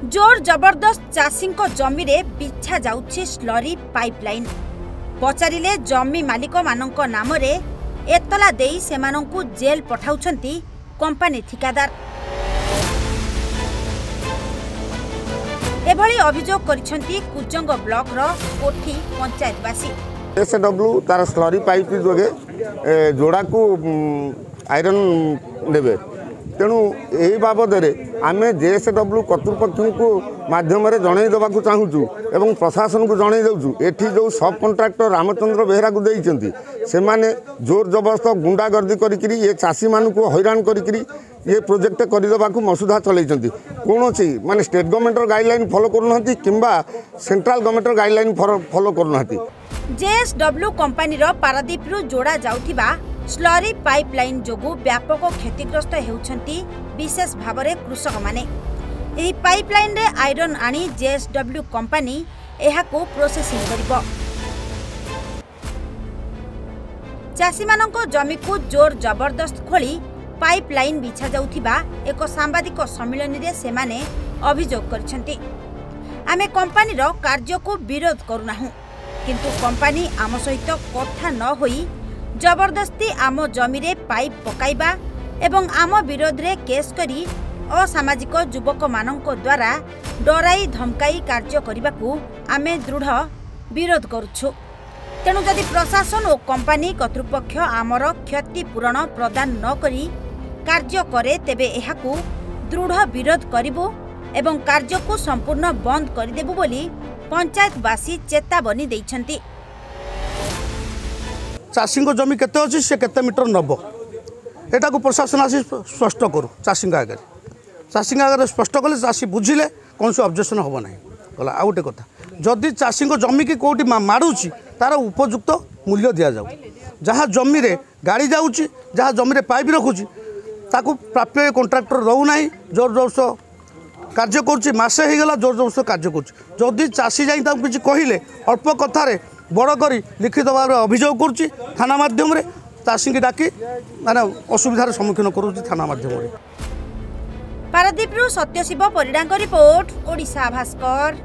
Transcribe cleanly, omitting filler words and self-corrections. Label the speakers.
Speaker 1: जोर जबरदस्त चाषी जमी रे बिछा जाउछि स्लरी पाइपलाइन। पचारिले जमी मालिक मानक नाम रे एतला देई सेमानंकु जेल पठाउछंती कंपनी ठिकादार। एभली अभियोग करिसंती कुजंग ब्लॉक रो कोठी पंचायतवासी।
Speaker 2: एसडब्ल्यू तार स्लरी पाइप जोगे जोड़ा को आयरन देवे, तेणु यही बाबद आम जेएसडब्ल्यू कर्तृपक्ष को माध्यम जनईदेवा चाहूँ एवं प्रशासन को जनई दौचु। एठी जो सब कंट्राक्टर रामचंद्र बेहरा को देइचंती से माने जोर जबरदस्त गुंडागर्दी करी ये चाषी मान को हैरान करी ये प्रोजेक्ट करदेवा मसुदा चलती। कौन सी माने स्टेट गवर्नमेंट गाइडलाइन फॉलो करूना किंबा सेंट्रल गवर्नमेंट गाइडलाइन फॉलो करूना।
Speaker 1: जेएसडब्ल्यू कंपनी पारादीप रु जोड़ा जाउथिबा स्लरी पाइपलाइन जोगु व्यापक क्षतिग्रस्त हेउछंती विशेष भाव में कृषक माने। एही पाइपलाइन रे आयरन आनी जेएसडब्ल्यू कंपनी एहाकु प्रोसेसिंग करिवो। चाषी मानक जमी को जोर जबरदस्त खोली पाइपलाइन बिछा जाउथिबा एक सांबादिक सम्मेलन रे सेमाने अभियोग करछंती। आमे कंपनी रो कार्य को विरोध करूनाहु, किंतु कंपनी आम सहित कथा न होई जबरदस्ती आम जमी रे पाइप पकाइबा एवं आम विरोध रे केस करी असामाजिक युवक मानक द्वारा डराई धमकाई कार्य करने को आमे दृढ़ विरोध करुछु। तेणु जदि प्रशासन और कंपनी कर्तृपक्ष आमर क्षतिपूरण प्रदान न करी कार्य करे तेबे एहाकु दृढ़ विरोध करिबु एवं कार्य को संपूर्ण बंद करदेबु बोली पंचायतवासी चेतावनी दैछंती।
Speaker 3: चाषी जमी केते अच्छी से केते मीटर नब एटा को प्रशासन आसी स्पष्ट करू। चाषी आगे चाषी आगे स्पष्ट कले चाषी बुझिले कौन से ऑब्जेक्शन हम ना गला। आ गोटे कथा जदि चाषी जमी की कौटी मारुची तार उपयुक्त मूल्य दि जाऊ। जहाँ जमी रे गाड़ी जाऊँगी जहाँ जमी रे पाइप रखुची ताकू प्राप्य कंट्राक्टर रोना जोर जोर कार्य करुच्ची मसे होगला जोर जोर कार्य करुच्ची। चाषी जाई किसी कहले अल्प कथार बड़ करी लिखित भाव अभियोग करुच्ची थाना माध्यम रे चाषी की डाकी माने असुविधार सम्मुखीन करुच्ची थाना माध्यम।
Speaker 1: पारादीप रु सत्यशिव परिडांग रिपोर्ट, ओडिशा भास्कर।